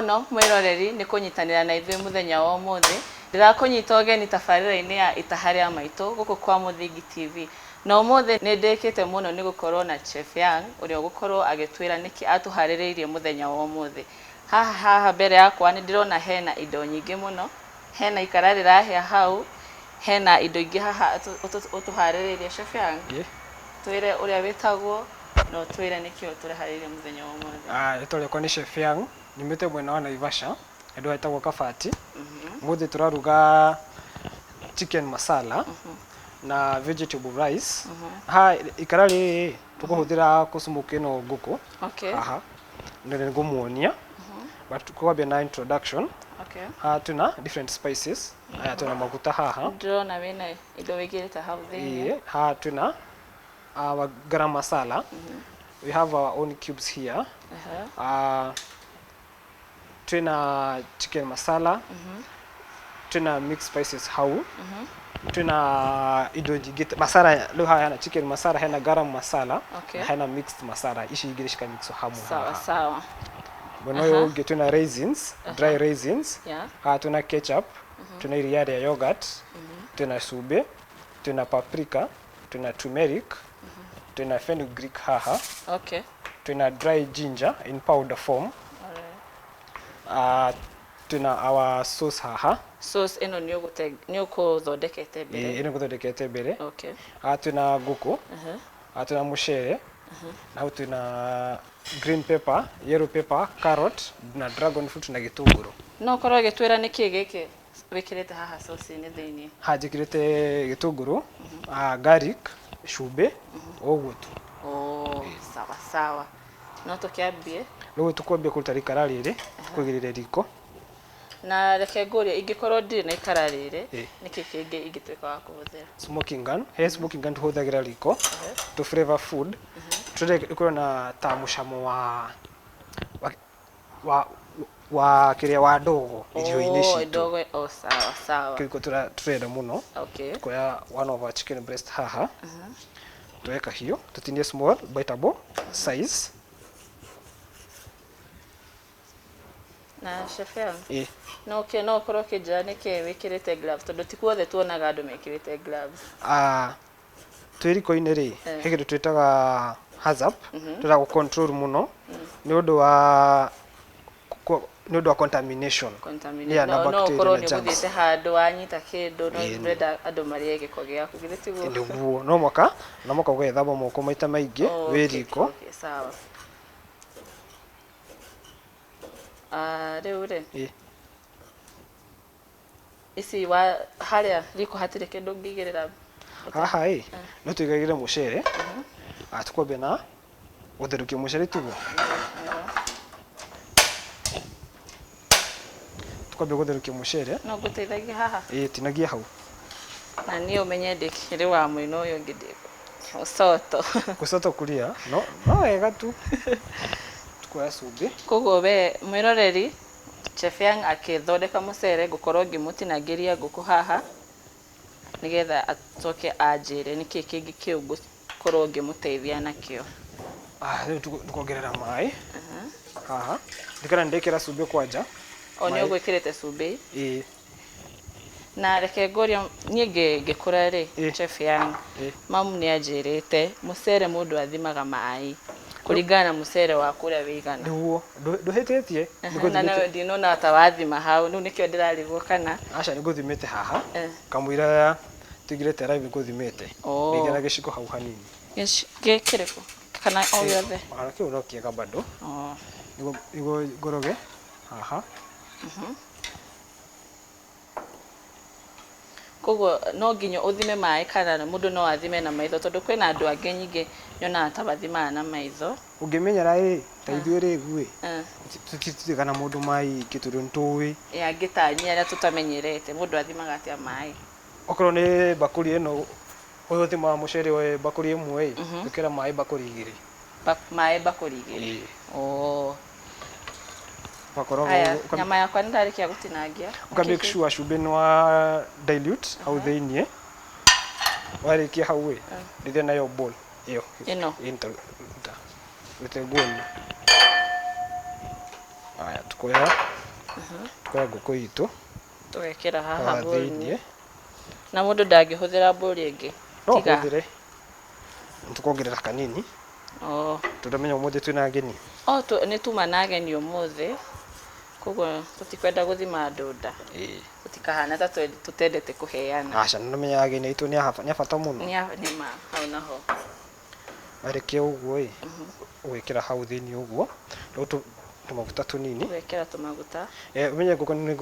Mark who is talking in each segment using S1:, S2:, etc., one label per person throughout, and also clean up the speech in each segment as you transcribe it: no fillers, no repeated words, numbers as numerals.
S1: No mwiroreri ni kunyitanira na ithuĩ muthenya wa ũmũthĩ ndirakunyita ũgeni tabarĩra-inĩ ya Itaha Ria Maitu guku kwa Muthingi TV. Na ũmũthĩ ni ndĩkĩte mũno ni gukorwo na Chef Young ũrĩa ũgũkorwo agĩtwĩra nĩkĩ atuharĩrĩirie muthenya wa ũmũthĩ. Haha mbere yakwa ni ndirona hena indo nyingĩ mũno, hena ikara rirahĩa hau, hena indo ingĩ haha ũtuharĩrĩirie. Chef Young, twĩre ũrĩa wĩtagwo no twĩre nĩkĩ ũtũharĩrĩirie muthenya wa ũmũthĩ.
S2: Rĩtwa rĩakwa ni Chef Young, nimite mwena wa Naivasha, andũ etagwo Kabati. Mũthĩ tũraruga chicken masala na vegetable rice. Ha ikara rĩ tũkũhũthĩra kũsmoke ĩno ngũkũ. Aha nĩ ngũmuonia, but kwambia na introduction. Tuna different spices. Tuna maguta haha.
S1: Ndĩrona wĩna indo wĩigĩrĩte hau thĩinĩ.
S2: Tuna our garam masala. We have our own cubes here. Tuna chicken masala. Tuna mixed spices hau. Tuna indo nyingĩ masala leo haya na chicken masala, hena garam masala, hena mixed masala. Ici igĩrĩ cikamixwo hamwe.
S1: Sawa.
S2: Bono yo tuna raisins, dry raisins. Tuna ketchup, tuna iria rĩa yogurt, tuna sube, tuna paprika, tuna turmeric, tuna fenugreek haha. Tuna dry ginger in powder form. Tuna our sauce haha.
S1: Sauce eno ni ũkũthondekete mbere.
S2: Ĩno ngũthondekete mbere. Tuna ngũkũ. Tuna mũcere. Na tuna green pepper, yellow pepper, carrot, na dragon fruit na gĩtũngũrũ.
S1: No ũkorwo ũgĩtwĩra nĩkĩ gĩkĩ wĩkĩrĩte haha sauce-inĩ thĩinĩ?
S2: Njĩkĩrĩte gĩtũngũrũ, garlic, cumbi, ũguo tu.
S1: Sawa. No tũkĩambie.
S2: Rĩu tũkwambia kũruta ikara rĩrĩ, kũigĩrĩra riko.
S1: Na reke ngũrie ingĩkorwo ndirĩ na ikara rĩrĩ, nĩkĩ kĩngĩ ingĩtuĩka wa kũhũthĩra?
S2: Smoking gun. Smoking gun tũhũthagĩra riko to flavor food. Tũrĩ na ta mũcamo wa kĩrĩa wa ndogo irio-inĩ citũ.
S1: Ndogo. Sawa.
S2: Kĩriko tũrenda mũno. Tukoya one of our chicken breast haha. Tuweka hiyo, tutinie small biteable size.
S1: Na Chef Young, no ũkorwo ũkĩnjĩra nĩkĩ wĩkĩrĩte gloves tondũ ti kuothe tuonaga andũ mekĩrĩte gloves.
S2: Twĩ riko-inĩ rĩ, he kĩndũ twĩtaga hazard, tũrenda control mũno nĩ ũndũ wa contamination.
S1: No ũkorwo nĩ ũgũthiĩte handũ wanyita kĩndũ no ndĩrenda andũ marĩe gĩko gĩaku githĩ tiguo?
S2: Nĩguo, no mũhaka ũgethamba moko maita maingĩ wĩ riko.
S1: Sawa. Rĩu rĩ ici harĩa riko hatirĩ kĩndũ ngĩigĩrĩra
S2: haha no tũigagĩre mũcere. Tukwambia na gũtherũkia mũcere tiguo. Tukwambia gũtherũkia mũcere.
S1: No ngũteithagia haha?
S2: Tinagia hau.
S1: Na niĩ ũmenye ndĩkĩrĩ wa mwena ũyũ ũngĩ
S2: gũcoto kuria no wega tu. Tukoya cumbi.
S1: Koguo we mwĩroreri, Chef Young akĩthondeka mũcere ngũkorwo ngĩmũtinangĩria ngũkũ haha nĩgetha acoke anjĩre nĩkĩ kĩngĩ kĩu ngũkorwo ngĩmũteithia nakĩo.
S2: Rĩu tũkongerera maĩ haha. Ndikana ndekĩra cumbi kwanja.
S1: Nĩ ũgwĩkĩrĩte cumbi? Na reke ngũrie niĩ ngĩkũra rĩ, Chef Young, mamu nĩ anjĩrĩte mũcere mũndũ athimaga maĩ kũringana na mũcere wa kũrĩa wĩigana.
S2: Nĩguo ndũhĩtĩtie.
S1: Na ndinona ta wathima hau, rĩu nĩkĩo ndĩrarigwo kana.
S2: Aca nĩ ngũthimĩte haha kamũira tũigĩrĩte live nĩ ngũthimĩte. Ngĩgera gĩciko hau hanini.
S1: Gĩkĩrĩkũ kana o yothe?
S2: Kĩu no kĩega bado. Nĩguo ngoroge haha.
S1: Koguo no nginya ũthime maĩ kana mũndũ no athime na maitho tondũ kwĩna andũ angĩ nyingĩ nyonaga ta bathimaga na maitho.
S2: Ũngĩmenyera ta ithuĩ rĩu tũtigana mũndũ maĩ kĩtũrũ ntũĩ.
S1: Angĩ ta niĩ arĩa tũtamenyerete mũndũ athimaga atĩa maĩ.
S2: Okorwo nĩ bakũri ĩno ũyũ thimaga mũcere wa bakũri ĩmwe ĩkĩra maĩ bakũri igĩrĩ.
S1: Maĩ bakũri igĩrĩ. Nyama yakwa nĩ ndarĩkia gũtinangia.
S2: Make sure cumbĩ nĩ wa dilute hau thĩinĩ. Warĩkia hau rĩrĩa nayo bowl ĩyo.
S1: Ĩno.
S2: Rute ngũni. Haya tukoya tukoya ngũkũ itũ
S1: tugekira haha bowl-inĩ
S2: thĩinĩ.
S1: na mũndũ ndangĩhũthĩra bowl ĩngĩ
S2: No
S1: tiga
S2: hũthĩre, tukongerera kanini tũramenya ũmũthĩ twĩna ageni.
S1: nĩ tuma na ageni ũmũthĩ, koguo tũtikwenda gũthima ndũnda, tũtikahana ta tũtendete kũheana.
S2: Aca nĩramenya ageni aitũ nĩ a bata mũno.
S1: Nĩma hau naho
S2: warĩkia ũguo ũgwĩkĩra hau thĩinĩ ũguo rĩu tũmaguta tũnini,
S1: gwĩkĩra tũmaguta
S2: menye ngũkũ nĩ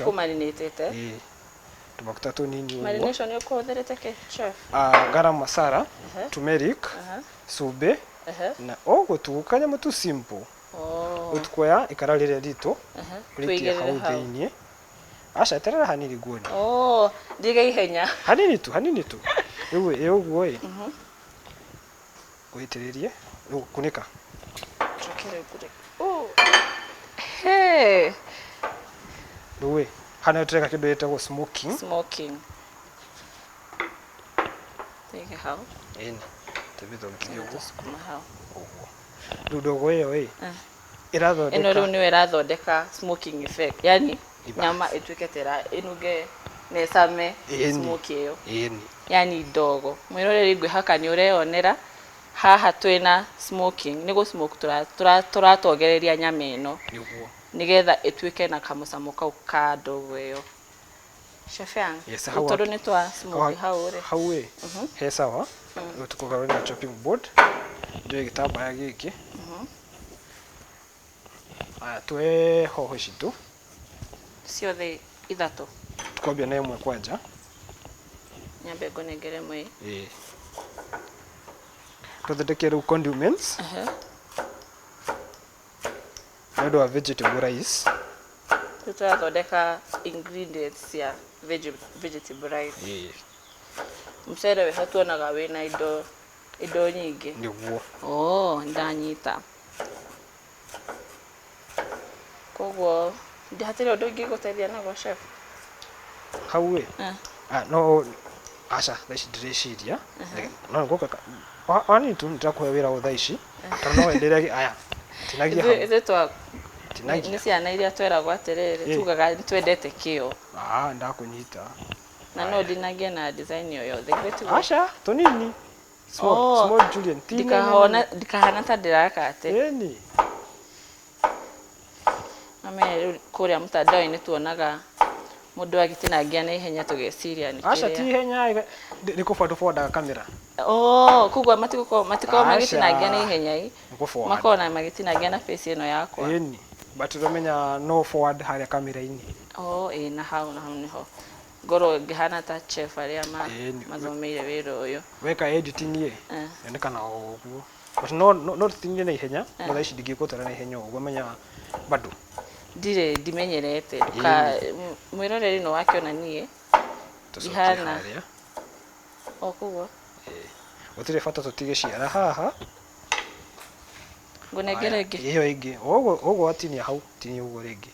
S1: ngũmarinĩtĩte
S2: tũmaguta tũnini ũguo.
S1: Marination nĩ ũkũhũthĩrĩte kĩ chef?
S2: Garam masala, turmeric, cumbĩ na ũguo tu kanyamũ tu simple. Ũtukoya ikara rĩrĩa ritũ ũrĩkia hau thĩinĩ. Aca eterera hanini nguoni.
S1: Ndige ihenya
S2: hanini tu rĩu ũguo ũitĩrĩrie kunĩka. Rĩu hana tũreka kĩndũ gĩtagwo smoking.
S1: Tege hau
S2: tũbithũkie ũguo.
S1: Ũguo
S2: rĩu ndogo ĩyo ĩrathondeka
S1: ĩno rĩu nĩwe ĩrathondeka smoking effect, yani nyama ĩtuĩke tera ĩnunge na ĩcame smoke ĩyo, yani ndogo. Mwĩroreri ngwĩhaka nĩ ũreyonera haha twĩna smoking, nĩguo smoke tũratogereria nyama ĩno nĩgetha ĩtuĩke na kamũcamo kau ka ndogo ĩyo. Chef Yang, tondũ nĩ twa smoke hau
S2: he sawa. Rĩu tũkũgarũra na chopping board, njoe gĩtambaya gĩkĩ. Tuoe hoho citũ
S1: ciothe ithatũ,
S2: tukwambia na ĩmwe kwanja.
S1: Nyambe ngũnengere ĩmwe.
S2: Tũthondeke rĩu condiments nĩ ũndũ wa vegetable rice.
S1: Tũrathondeka ingredients cia vegetable rice. Mũcere weho tuonaga wĩna indo nyingĩ.
S2: Nĩguo
S1: ndanyita. Koguo ndihatĩre ũndũ ũngĩ gũteithia naguo chef
S2: hau no aca thaa ici ndĩreciria no ngũka wani tu nĩndĩrakũhe wĩra wa thaa ici tondũ no endelee. Aya tinagia hau
S1: nĩ ciana iria tweragwo atĩrĩrĩ tugaga nĩtwendete kĩo.
S2: Ndakũnyita
S1: na no ndinagie na design yo yothe.
S2: Aca tũnini small Julian
S1: ndikahana ta ndĩraka atĩ rĩu kũrĩa mũtandao-inĩ tuonaga mũndũ agĩtinangia na ihenya tũgeciria nĩ kĩrĩa.
S2: Aca ti ihenya nĩ kũbandũbondaga kamera.
S1: Koguo matiko magĩtinangia na ihenya makona magĩtinangia na face ĩno yakwa.
S2: But ũramenya no forward harĩa kamera-inĩ.
S1: Na hau nĩho ngorwo ngĩhana ta chef arĩa mathomeire wĩra ũyũ.
S2: Weka editing yonekana ũguo. But no tũtinie na ihenya, no thaa ici ndingĩgũtwara na ihenya ũguo, menya bado ndimenyerete. Mwĩroreri no wakĩona niĩ ihana koguo gũtirĩ bata tũtige ciara haha.
S1: Ngũnengere ĩngĩ
S2: ĩyo ĩngĩ ũguo watinia hau tinia ũguo rĩngĩ.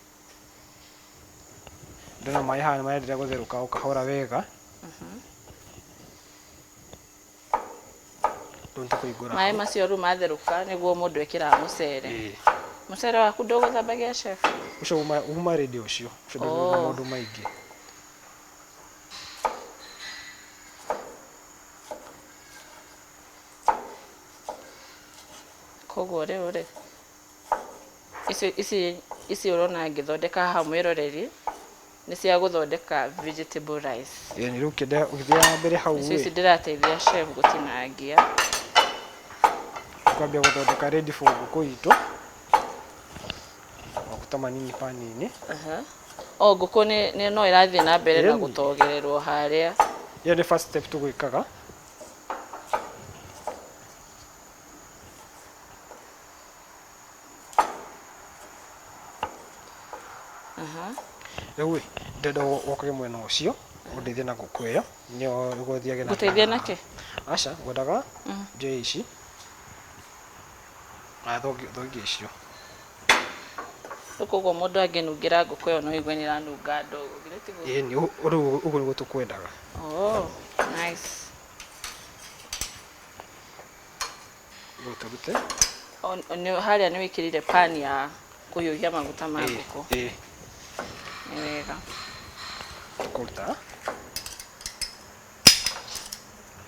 S2: Ndona maĩ haha nĩmarenderea gũtherũka o kahora wega.
S1: Maĩ macio rĩu matherũka nĩguo mũndũ ekĩraga mũcere. Mũcere waku ndũgũthambagia chef?
S2: Ũcio uma ready ũcio ndũrĩ maũndũ maingĩ.
S1: Koguo rĩu ici ũrona ngĩthondeka haha mwĩroreri nĩ cia gũthondeka vegetable rice.
S2: Nĩ rĩu ũgĩthiaga mbere hau
S1: ici ndĩrateithia chef gũtinangia.
S2: Kwambia gũthondeka ready for ngũkũ itũ. Maguta manini pani-inĩ.
S1: Ngũkũ no ĩrathiĩ na mbere na gũtogererwo harĩa.
S2: Ĩyo nĩ first step tũgwĩkaga. Rĩu ndenda wokage mwena ũcio ũndeithie na ngũkũ ĩyo nĩyo ũgũthiage na
S1: gũteithia nake.
S2: Aca ngwendaga njoe ici thongi icio.
S1: Koguo mũndũ angĩnungĩra ngũkũ ĩyo no igue nĩ ĩranunga ndogo.
S2: Rĩu ũguo nĩguo tũkwendaga.
S1: Nice.
S2: Rute
S1: harĩa nĩ wĩkĩrire pan ya kũhiũhia maguta ma ngũkũ. Nĩ wega.
S2: Tukuruta.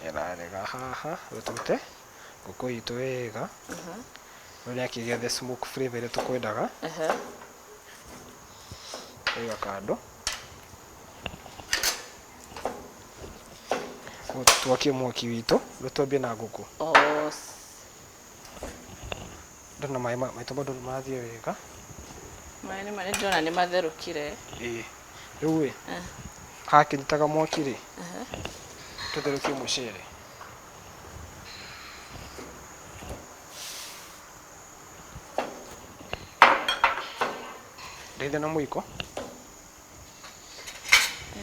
S2: Erarega haha rutute ngũkũ itũ wega. Rĩu akĩgethe smoke flavor ĩrĩa tũkwendaga. Wega kando. Twakie mwaki witũ rĩu twambie na ngũkũ. Ndona maĩ maitũ bado marathiĩ wega.
S1: Maĩ nĩ marĩ ndona nĩ matherũkire.
S2: Rĩu haha kĩnyitaga mwaki rĩ tũtherũkie mũcere. Ndeithia na mũiko.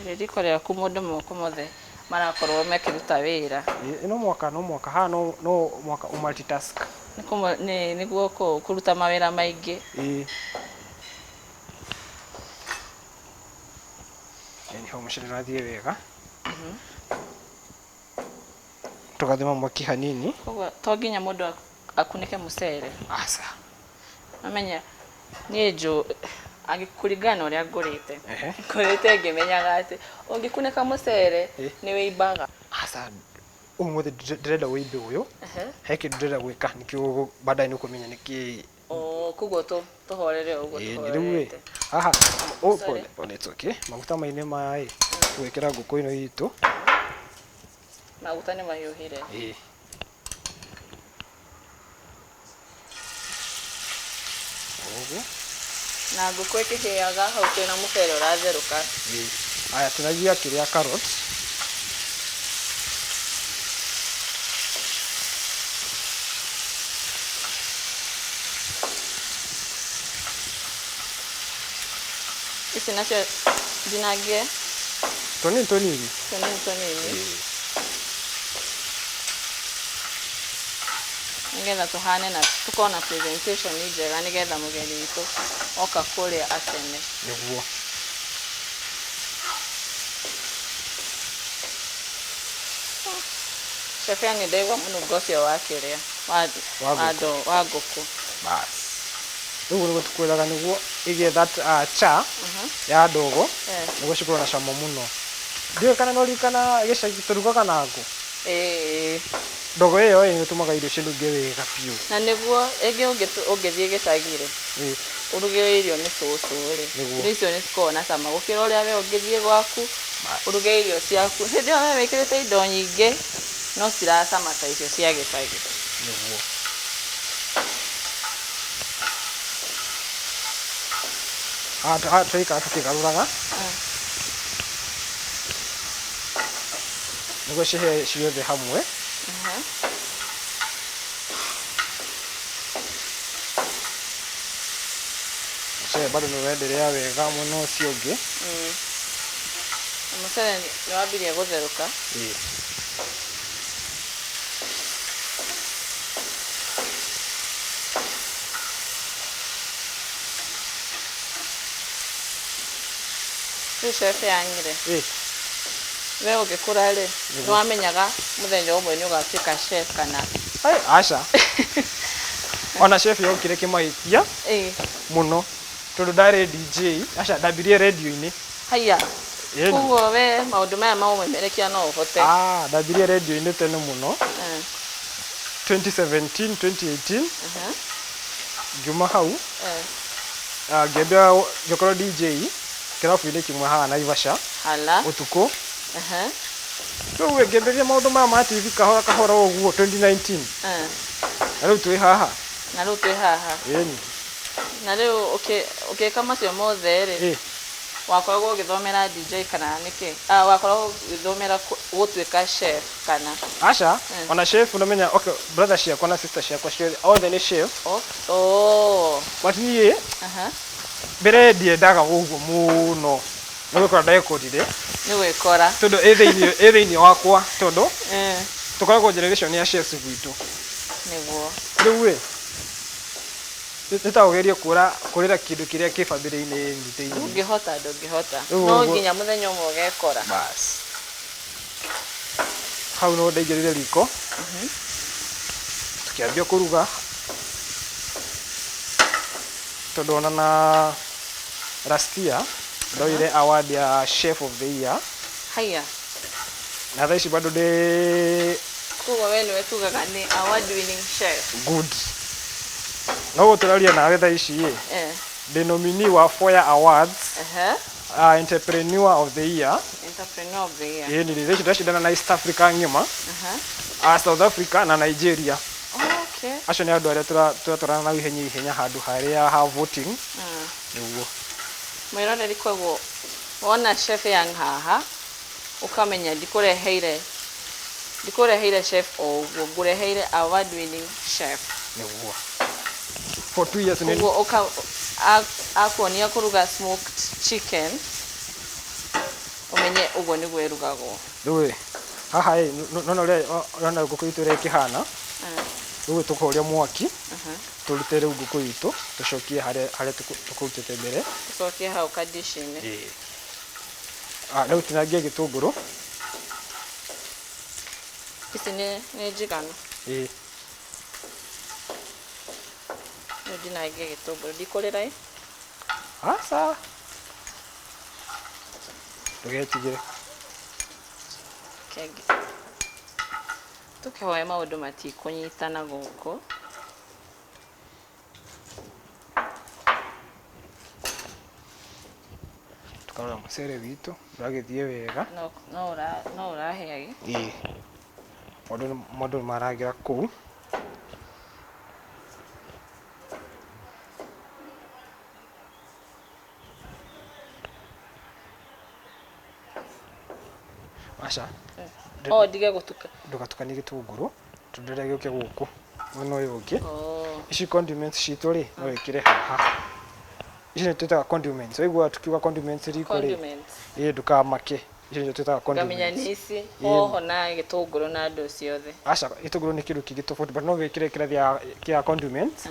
S1: Rĩriko rĩaku mũndũ moko mothe marakorwo mekĩruta wĩra.
S2: No mwaka haha no mwaka multitask.
S1: Nĩguo kũruta mawĩra maingĩ.
S2: Niho mũcere ũrathiĩ wega. Tũgathima mwaki hanini.
S1: Koguo to nginya mũndũ akunĩke mũcere.
S2: Aca.
S1: Amenya niĩ agĩkũringana ũrĩa ngũrĩte. Ngũrĩte ngĩmenyaga atĩ ũngĩkunĩka mũcere nĩ wĩimbaga.
S2: Aca ũmũthĩ ndĩrenda wĩimbe ũyũ. He kĩndũ ndĩrenda gwĩka nĩkĩo baadaye nĩ ũkũmenya nĩkĩ.
S1: Koguo tũhorere ũguo tũhorete.
S2: Haha it's okay. Maguta mainĩ maya gwĩkĩra ngũkũ ĩno itũ.
S1: Maguta nĩ mahiũhire.
S2: Ũguo.
S1: Na ngũkũ ĩkĩhĩaga hau kwĩna mũcere ũratherũka.
S2: Aya tunagia kĩrĩa carrot. Ici nacio ndinagie tonini.
S1: Nĩgetha tũhane na tukorwo na presentation njega nĩgetha mũgeni witũ oka kũrĩa acene.
S2: Nĩguo.
S1: Chef nĩ ndaigua mũnungo ũcio wa kĩrĩa wa ngũkũ.
S2: Bas. Rĩu nĩguo tũkwĩraga nĩguo ĩgĩe that cha ya ndogo nĩguo cikorwo na cama mũno. Ndiũĩ kana nĩũririkana gĩcagi tũrugaga na ngũ. Ndogo ĩyo ĩtũmaga irio cinunge wega biũ.
S1: Na nĩguo ũngĩthiĩ gĩcagi-rĩ ũruge irio nĩ cũcũ-rĩ irio icio nĩ cikoragwo na cama gũkĩra ũrĩa we ũngĩthiĩ gwaku uruge irio ciaku. Hĩndĩ ĩyo we wĩkĩrĩte indo nyingĩ no ciracama ta icio cia gĩcagi.
S2: Nĩguo. Tũikara tũkĩgarũraga nĩguo cihe ciothe hamwe. Mũcere bado nĩ ũrenderea wega mwena ũcio ũngĩ.
S1: Mũcere nĩ wambirie gũtherũka. Rĩu chef yanyire we ũgĩkũra-rĩ nĩwamenyaga mũthenya ũmwe nĩ ũgatuĩka chef kana?
S2: Aca. Ona chef yokire kĩmahĩtia mũno tondũ ndarĩ DJ. Aca ndambirie radio-inĩ.
S1: Haiya. Koguo we maũndũ maya ma ũmemerekia no ũhote.
S2: Ndambirie radio-inĩ tene mũno 2017 2018 ngiuma hau ngĩambia ngĩkorwo DJ kĩrabu-inĩ kĩmwe haha Naivasha ũtukũ. Rĩu ngĩambĩrĩria maũndũ maya ma TV kahora kahora ũguo 2019 na rĩu twĩ haha. Na rĩu ũkĩka macio mothe-rĩ wakoragwo ũgĩthomera DJ kana nĩkĩ? Wakoragwo ũgĩthomera gũtuĩka chef kana? Aca ona chef unamenya brother ciakwa na sister ciakwa ciothe othe nĩ chef. But niĩ mbere ndiendaga ũguo mũno nĩ gwĩkora ndekũrire tondũ ĩ thĩinĩ wakwa tondũ tũkoragwo generation ya chefs gwitũ. Rĩu nĩtaũgerie kũrĩra kĩndũ kĩrĩa kĩ famĩlĩ-inĩ nyitĩ-inĩ.
S1: Ndũngĩhota no nginya mũthenya ũmwe ũgekora.
S2: Hau no ndaigĩrĩre riko tukĩambia kũruga. tondona na last year ndoire award ya chef of the year.
S1: Haya.
S2: Na thaici bado de
S1: Kuwa wewe niwe tugaga ni award winning chef.
S2: Good. No turaria nawe thaici the nominee wa Foya Awards. Entrepreneur of the year.
S1: Entrepreneur of the year.
S2: Ni thaici ndashindana na East Africa ngima. South Africa na Nigeria.
S1: Okay.
S2: Acio ni andu aria turatorana na ihenya handu haria ha voting. Niguo.
S1: Mwirore rikogwo wona chef yang haha ukamenya ndikureheire chef o ngureheire award winning chef.
S2: Niguo. For 2 years
S1: ni akuonia kuruga smoked chicken umenye ugo niguo irugagwo.
S2: Rwe haha no rona nguku itu re kihana. Rwe tukoria mwaki. Turute riu nguku itu tucokie hare tukutete mbere.
S1: Tucokie hau kadishini.
S2: Riu tinangie gitunguru.
S1: Ici ni njigano. Ndinangie gitunguru ndikurira
S2: sawa. Tugetigire.
S1: Kegi. Tukihoya maundu matikunyitana guku.
S2: Tukarora mucere witu uragithie wega.
S1: No uraheage.
S2: Mundu maragira kuu. Asha.
S1: Dige gutuka.
S2: Ndugatukanie gitunguru tundire gioke guku. Mwena uyu ungi. Ici condiments citu ri no wikire haha. Ici ni twitaga condiments. Waigua tukiuga condiments riko ri. Ndukamake. Ici ni twitaga condiments.
S1: Ngamenya ni ici hoho na gitunguru na ndo ciothe.
S2: Asha gitunguru ni kindu kingi tofauti but no wikire kira kia condiments.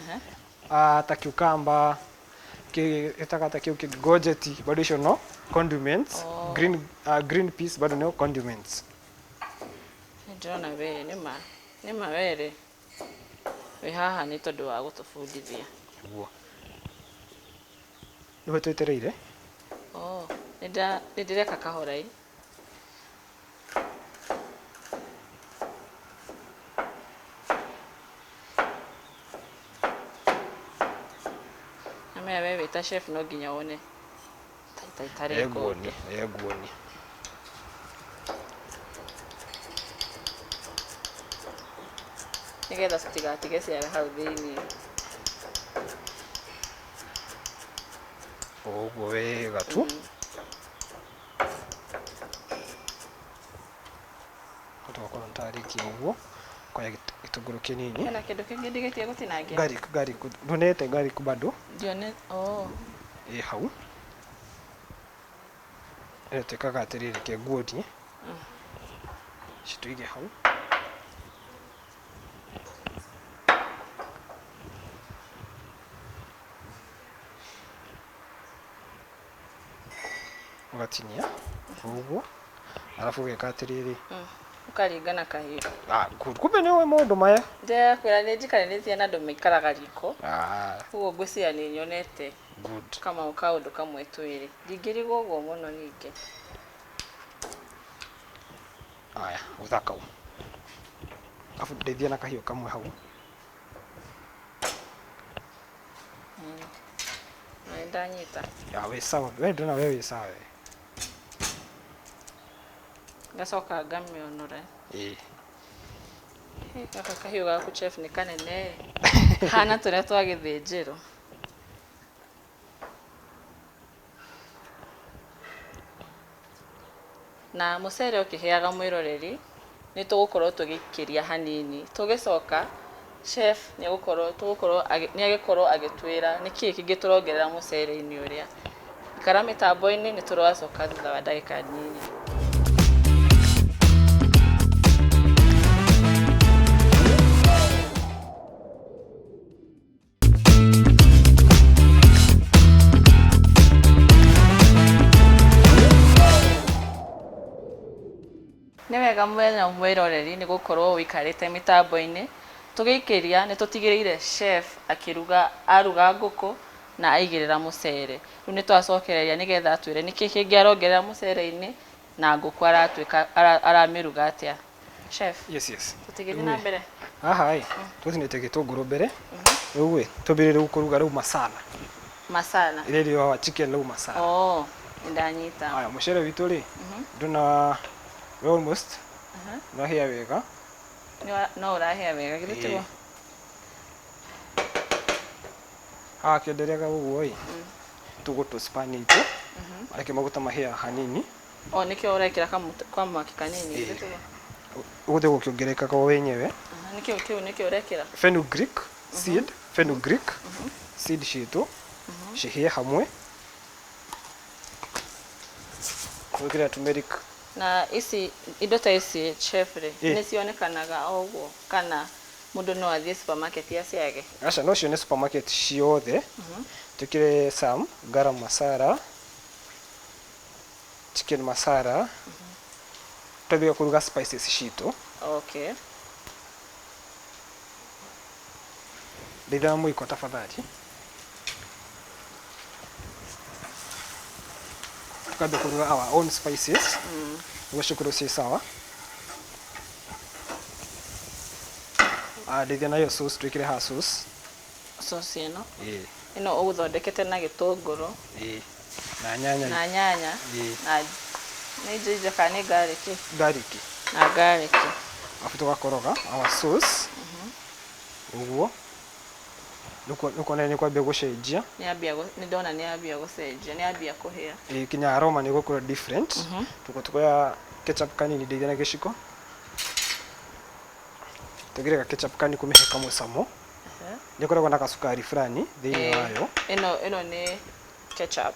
S2: Ta cucumber itakata kiu gojeti bado icio no condiments. Green peas bado no condiments.
S1: Ndona we nima were we haha ni tondu wa gutufundithia.
S2: Niwe twetereire.
S1: Ndireka kahorai. Wewe ta chef no ginya wone taitare ko
S2: eguoni
S1: nigetha citigatige ciara hau thiini.
S2: Oguo wega tu. Tugakorwo ntarĩkia ũguo koya gĩtũngũrũ kĩnini.
S1: Hena kĩndũ kĩngĩ ndigetie gũtinangia.
S2: Garlic ndunete garlic bado.
S1: Ndione
S2: Hau. Tekaga atiriri ke guoti. Cituige hau. Ugatinia uguo alafu ugeka atiriri
S1: ukaringana kahiũ.
S2: Kumbe ni we maundu maya
S1: Ndakwĩra nĩ njikaranĩtie na andũ maikaraga riko. Ũguo ngwĩciria nĩ nyonete kama kaũndũ kamwe twĩrĩ. Ndingĩrigwo ũguo mũno ningĩ.
S2: Aya uthaka u afu ndeithia na kahiũ kamwe hau.
S1: Ndanyita.
S2: We sawa we ndona we sawa.
S1: Ngacoka ngamĩonora. Kaka kahiũ gaku chef nĩ kanene. Hana tũrĩa twa gĩthĩnjĩro. Na mũcere ũkĩheaga mwĩroreri nĩ tũgũkorwo tũgĩkĩria hanini. Tũgĩcoka chef nĩ agĩkorwo agĩtwĩra nĩkĩĩ kĩngĩ tũrongerera mũcere-inĩ ũrĩa. Ikara mĩtambo-inĩ nĩ tũracoka thutha wa ndagĩka nini. Nĩ wega mwĩroreri nĩ gũkorwo wĩikarĩte mĩtambo-inĩ. Tũgĩikĩria nĩ tũtigĩrĩire chef aruga ngũkũ na aigirira mucere riu ni twacokereria nigetha twire niki kingi arongerera mucere-ini na nguku aratuika aramiruga atia chef.
S2: Yes.
S1: Tutigithie na mbere
S2: aha tutinite gitunguru mbere riu tubirire kuruga riu masala ile wa chicken riu masala
S1: ndanyita
S2: aya mucere witu ri nduna almost no hia wega
S1: no urahia wega githitigo
S2: kiendelea uguo tugutu spanish areke maguta mahia hanini
S1: nikio urekira kwa mwaki kanini githitigo
S2: uguthe gukiongereka kwa wenyewe
S1: nikio urekira
S2: fenugreek seed shitu shihie hamwe kugira turmeric
S1: na isi indo ta isi chef ri ni cionekanaga oguo kana mundu no athie supermarket yaciage
S2: acha no cione supermarket ciothe tukire sam garam masala chicken masala tubia kuruga spices shitu nditha muiko tafadhali tukabia kuruga our own spices washukuru si sawa nditha nayo sauce twikire ha sauce ino
S1: uthondekete na gitunguru
S2: na nyanya
S1: na ni jinja kana garlic na garlic
S2: afu tugakoroga our sauce uguo nuko nene kwa bego cenjia
S1: ni ndona ni ambia gucenjia ni ambia kuhia
S2: kinya aroma ni gukura different tuko ya ketchup kanini ndithia na giciko tugire ketchup kani kumihe kamwe samo nikoragwo na kasukari fulani thiini wayo
S1: ino ni ketchup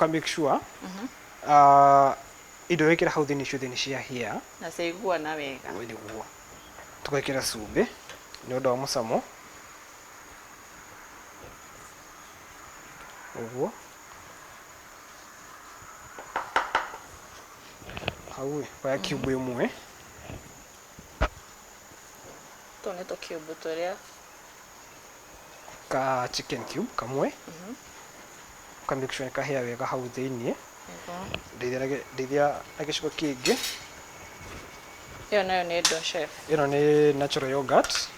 S2: make sure indo wekira hau thini ciothe ni cia hia
S1: na ciigua na wega
S2: niguo tugekira cumbi ni undu wa mucamo uguo hau kwa cube imwe
S1: tone to cube toria
S2: ka chicken cube kamwe make sure kahia wega hau thini ndithia na giciko kingi
S1: iyo nayo ni ndo chef
S2: ino ni natural yogurt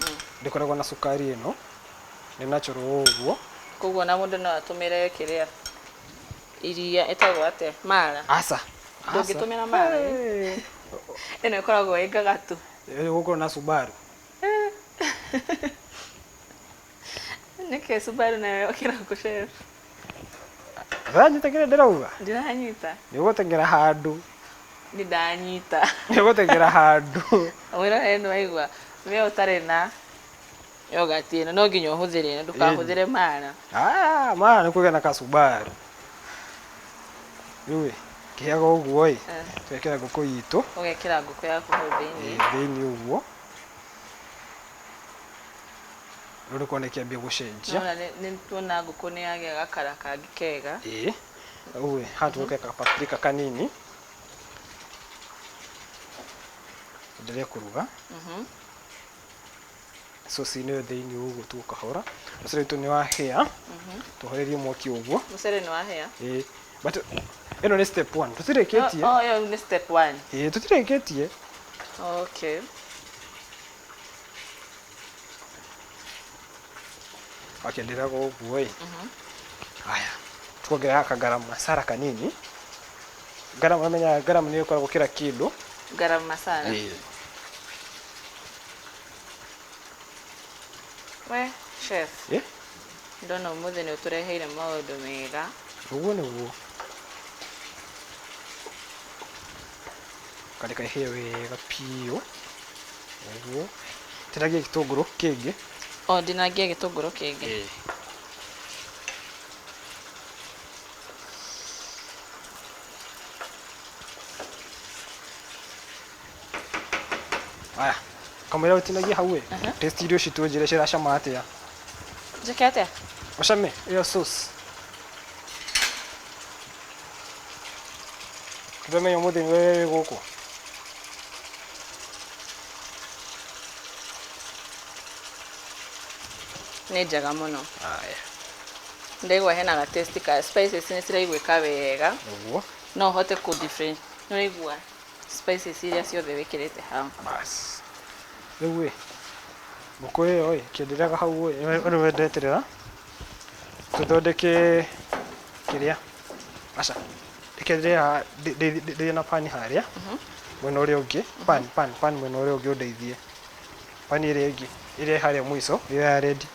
S2: ndikoragwo na sukari ino ni natural uguo
S1: koguo na mundu no atumire kiria iria etagwo ate mara ndungitumira mara ino ikoragwo ingagatu
S2: gukorwo na Subaru
S1: nike Subaru nayo kirago chef
S2: ranyita kire ndirauga
S1: ndiranyita
S2: nigutengera handu
S1: ni ndanyita
S2: nigutengera handu
S1: wira eno aigwa we utare na yogurt ino no nginya uhuthire ndukahuthire mara
S2: mara ni kugia na Kasubaru yue kiaga uguo twekera nguku yitu
S1: ugekira nguku yaku hau
S2: thiini uguo ruri kuone kiambia gucenjia
S1: no ni tuona nguku ni yagia gakara kangi kega
S2: uwe hatu weka paprika kanini ndelia kuruga sauce ni thiini uguo tukahora mucere tu ni wa hia tuhorerie mwaki uguo
S1: mucere ni wa hia
S2: but ino ni step 1 tutireketie
S1: yo ni step 1
S2: tutireketie ndira go uguo haya tukongerera garam masala kanini garam ni ikoragwo kira kindu
S1: garam masala we chef ndona umuthi ni utureheire maundu mega
S2: uguo niguo kareka hie wega piu uguo tiragia gitunguru kingi
S1: ndinagia gitunguru kingi
S2: aya kamera utinagia hau taste irio citu njire ciracama atia
S1: njike atia
S2: ucame iyo sauce kidome yo muthi wewe guku
S1: nĩ njega mũno.
S2: Aya.
S1: Ndaigua hena ga taste ka spices nĩ ciraiguĩka wega.
S2: Ũguo.
S1: No hote ku different. Nĩ ũraigua spices iria ciothe wĩkĩrĩte hau.
S2: Bas. Rĩu ngũkũ ĩyo kĩndĩraga hau rĩu wendeterera tũthondeke kĩrĩa aca ĩkĩrĩa ndĩ na pani harĩa mwena ũrĩa ũngĩ pan mwena ũrĩa ũngĩ ũndeithie pani ĩrĩa ĩngĩ ĩrĩa harĩa mũico ĩrĩa ya ready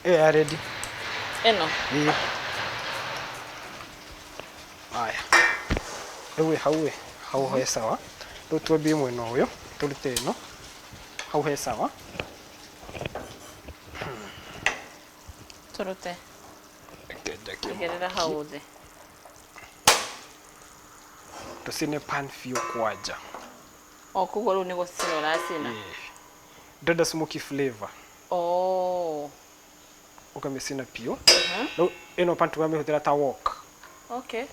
S2: ya ready
S1: Eno.
S2: Aya. Rĩu hau he sawa. Rĩu twambie mwena ũyũ tũrute ĩno. Hau he sawa.
S1: Tũrute. Igĩrĩra hau thĩ.
S2: Tũcine pan biũ kwanja.
S1: O kuguo rĩu nĩ gũcina ũracina.
S2: Ndĩrenda smoky flavor.
S1: Oh.
S2: Ukamĩcina biũ. Rĩu ĩno pan tũkamĩhũthĩra ta wok.
S1: Okay.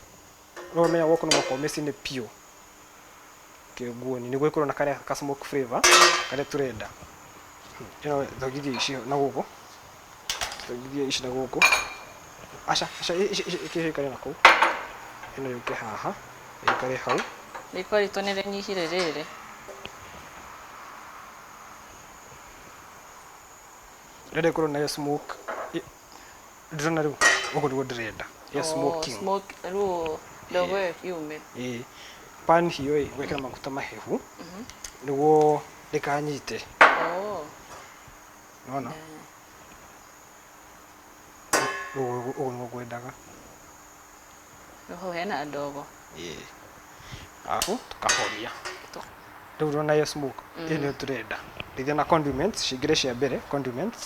S2: No menya wok no mũkomĩcine biũ. Kĩguoni nĩguo ĩkorwo na karĩa ka smoke flavor karĩa tũrenda. Ĩno thogithia ici na gũkũ. Thogithia ici na gũkũ. Aca ikĩhĩkare na kũu. Ĩno yũke haha. Ĩikare hau.
S1: Rĩko ritũ nĩ rĩnyihire rĩrĩ.
S2: Ndĩrenda ĩkorwo nayo smoke. Ndĩrona rĩu ũguo nĩguo ndĩrenda. Ya smoking.
S1: Smoke rĩu ndogo yume.
S2: Pan hiyo gwĩkĩra maguta mahehu. Nĩguo ndĩkanyite.
S1: Oh.
S2: Nona? Ũguo nĩguo ngwendaga.
S1: Roho hena ndogo.
S2: Alafu tukahoria. Rĩu ũrona ya smoke. Ĩyo nĩyo tũrenda. Rĩthia na condiments, cingĩre cia mbere, condiments.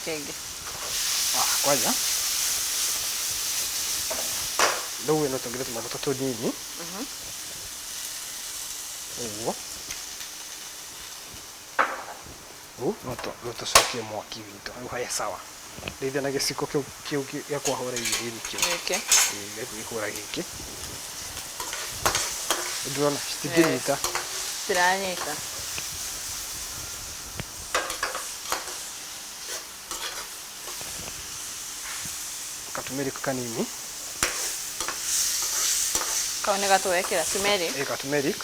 S1: Kenge.
S2: Kwanja. Rĩu ĩno tũngĩre tũmaguta tũnini. Ũguo. No tũcokie mwaki witũ. Rĩu haya sawa. Rĩthia na gĩciko kĩu gĩa kwahũra irio nĩkĩo.
S1: Gĩkĩ.
S2: Gĩkũhũra gĩkĩ. Ndĩrona citingĩnyita.
S1: Ciranyita.
S2: Turmeric kanini.
S1: Kaone gatwekera turmeric.
S2: Turmeric.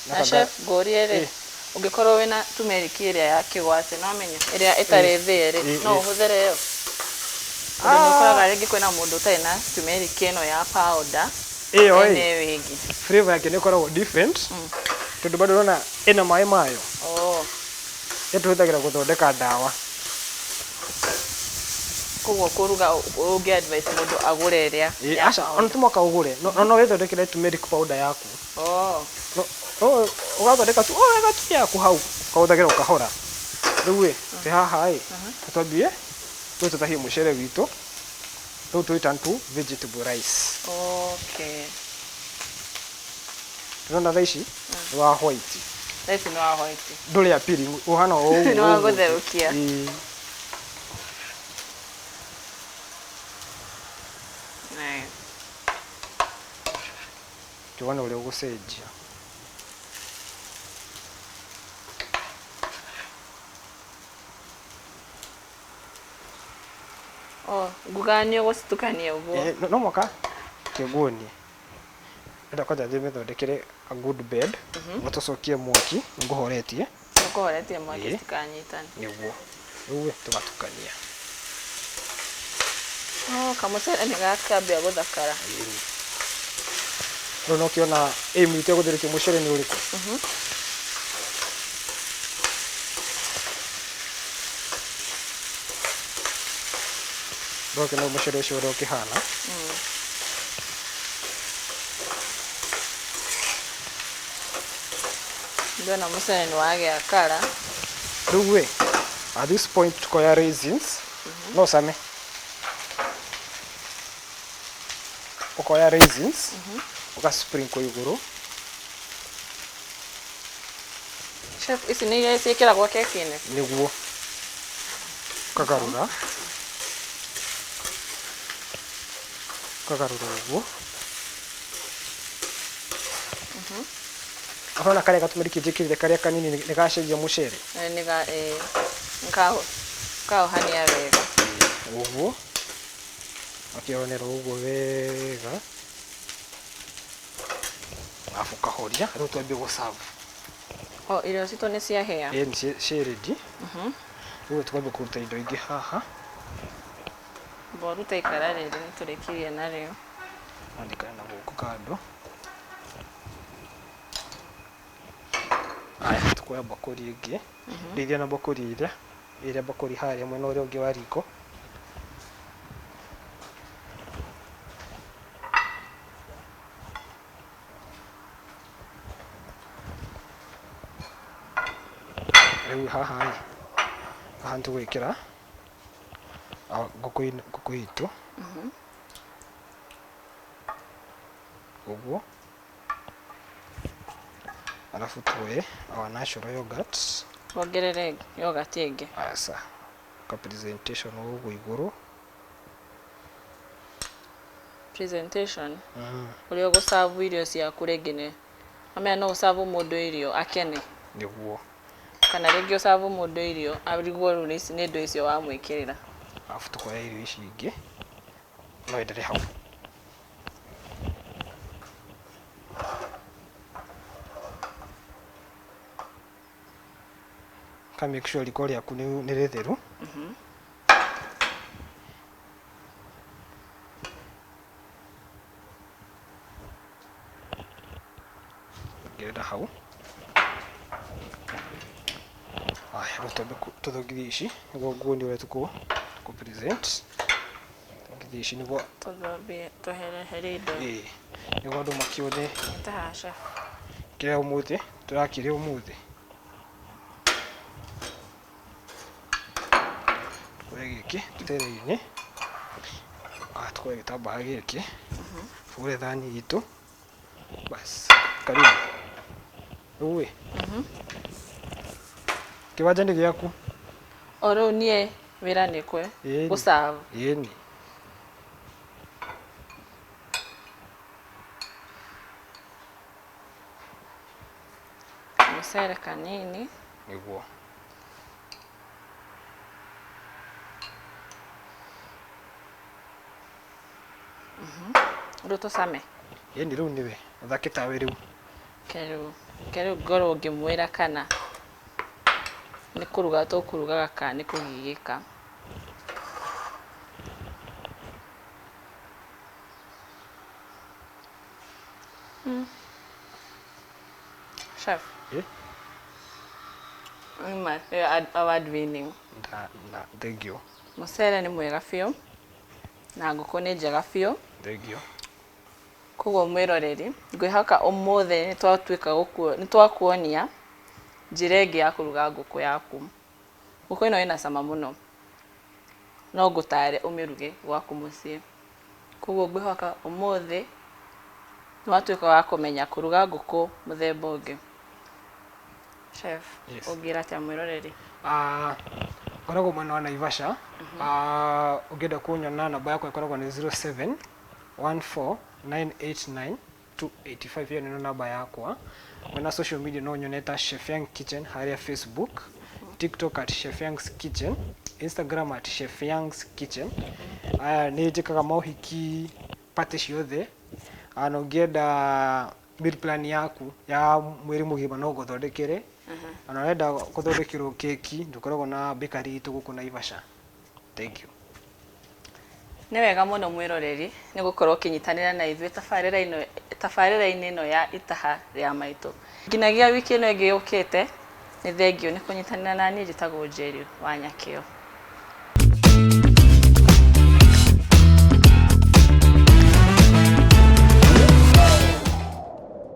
S1: Na chef ngorie rĩ. Ũngĩkorwo wĩna turmeric ĩrĩa ya kĩgwate no menya ĩrĩa ĩtarĩ thĩĩ no ũhũthĩre ĩyo. Nĩ ũkoraga rĩngĩ kwĩna mũndũ ũtarĩ na turmeric ĩno ya powder.
S2: Ĩyo
S1: wĩgi.
S2: Flavor yake nĩ ĩkoragwo different. Tondũ bado ũrona ĩna maĩ mayo. Ĩtũhũthagĩra gũthondeka ndawa.
S1: Koguo kuruga ungi advice mundu agure ĩrĩa.
S2: Aca ona tũmoka ũgũre. No wĩthondekere turmeric powder yaku. No ũgathondeka tu wega tu yaku hau. Ũkahũthagĩra ũkahora. Rĩu te haha tũtambie rĩu tũtahie mũcere witũ. Rĩu tũita tu vegetable rice.
S1: Okay.
S2: Tũrona thaa ici nĩ wa white.
S1: Rice nĩ wa white.
S2: Ndũrĩ appealing ũhana ũguo.
S1: Nĩ wa gũtherũkia.
S2: Tuone ũrĩa ũgũcenjia.
S1: Nguganio gũcitukania ũguo.
S2: No mwaka kĩguoni. Ndĩrenda kwanja thĩmĩthondekere a good bed. Tũcokie mwaki ngũhoretie.
S1: Ngũhoretie mwaki citikanyitane.
S2: Nĩguo. Rĩu tũgatukania.
S1: Kamũcere nĩ gakambia gũthakara.
S2: Rĩu no kĩona aim itũ gũtherũkia mũcere nĩ ũrĩkũ? Ndĩrona mũcere ũcio ũrĩa ũkĩhana.
S1: Ndĩrona mũcere nĩ wagĩa kara.
S2: Rĩu at this point tukoya raisins. No same. Ukoya raisins. Uka sprinkle iguru.
S1: Chef, ici ni iria ciĩkĩragwo keki-inĩ?
S2: Nĩguo. Kagarũra. Kagarũra ũguo. Ahona karĩa gatumĩriki njĩkĩrire karĩa kanini nĩ gacenjia mũcere.
S1: Kaũhania wega.
S2: Ũguo. Akĩonera ũguo wega. Alafu kahoria, rĩu twambie gũcabu.
S1: Irio citũ nĩ ciahĩa?
S2: Nĩ ciĩ ready. Rĩu twambie kũruta indo ingĩ haha.
S1: Boruta ikara rĩrĩ nĩ tũrĩkirie narĩo.
S2: Andĩkana na gũkũ kando. Aya, tukoya bakũri ĩngĩ. Rĩithia na bakũri ĩrĩa bakũri harĩa mwena ũrĩa ũngĩ wa riko. Rĩu haha tũgwĩkĩra ngũkũ itũ. Ũguo. Alafu tuoye our natural yogurt.
S1: Wongerere yogurt ĩngĩ.
S2: Asa. Ka presentation ũguo igũrũ.
S1: Presentation? Ũrĩa ũgũcabu irio ciaku rĩngĩ nĩ. Amenya no ũcabu mũndũ irio akene.
S2: Nĩguo.
S1: Kana rĩngĩ ũcabu mũndũ irio arigwo rĩu nĩ indo icio wamwĩkĩrĩra.
S2: Alafu tukoya irio ici ingĩ. No endelee hau. Ka make sure riko rĩaku nĩ rĩtheru. Ngĩrĩra hau. Aya, rĩu twambe tũthongithie ici nĩguo nguoni ũrĩa tũkũ present. Thongithie ici nĩguo
S1: Tũthambie tweherehere indo.
S2: Nĩguo andũ makĩone
S1: Itaha chef.
S2: kĩrĩa ũmũthĩ tũrakĩrĩa ũmũthĩ. Tukoya gĩkĩ tũtere-inĩ. Tukoya gĩtambaya gĩkĩ. Tũgũre thani itũ. Bas, karibu. Rĩu kĩwanja nĩ gĩaku.
S1: Rĩu niĩ wĩra nĩ kwe gũcabu.
S2: Ĩni.
S1: Mũcere kanini.
S2: Nĩguo.
S1: Rĩu tũcame.
S2: Ĩni rĩu nĩwe. Ũthake tawe rĩu.
S1: Kĩrĩu ngorwo ngĩmwĩra kana nĩ kũruga tũkũrugaga kana nĩ kũgigĩka. Chef. Award winning.
S2: Thank you.
S1: Mũcere nĩ mwega biũ na ngũkũ nĩ njega biũ.
S2: Thank you.
S1: Koguo mwĩroreri, ngwĩhoka ũmũthĩ nĩ twakuonia njĩra ĩngĩ ya kũruga ngũkũ yaku. Ngũkũ ĩno ĩna cama mũno. No ngũtare ũmĩruge gwaku mũciĩ. Koguo ngwĩhoka ũmũthĩ nĩ watuĩka wa kũmenya kũruga ngũkũ mũthemba ũngĩ. Chef, ũngĩra atĩa mwĩroreri?
S2: Ngoragwo mwena wa Naivasha. Ũngĩenda kunyona namba yakwa ĩkoragwo nĩ 0714989285. Hiyo ndio namba yakwa. Mwena social media no nyoneta Chef Young Kitchen harĩa Facebook, TikTok @Chef Young's Kitchen, Instagram @Chef Young's Kitchen. Nĩ njĩkaga mohiki party ciothe. Na ũngĩenda meal plan yaku ya mwĩrĩ mũgima no gũthondekere. Na ũrenda gũthondekerwo keki, ndũkoragwo na bakery itũ gũkũ Naivasha. Thank you.
S1: Nĩ wega mũno mwĩroreri nĩ gũkorwo ũkĩnyitanĩra na ithuĩ tabarĩra-inĩ ĩno ya Itaha Ria Maitu. Nginagia wiki ĩno ĩngĩ yũkĩte, nĩ thengio nĩ kũnyitanĩra na niĩ njĩtagwo Njeri wa Nyakio.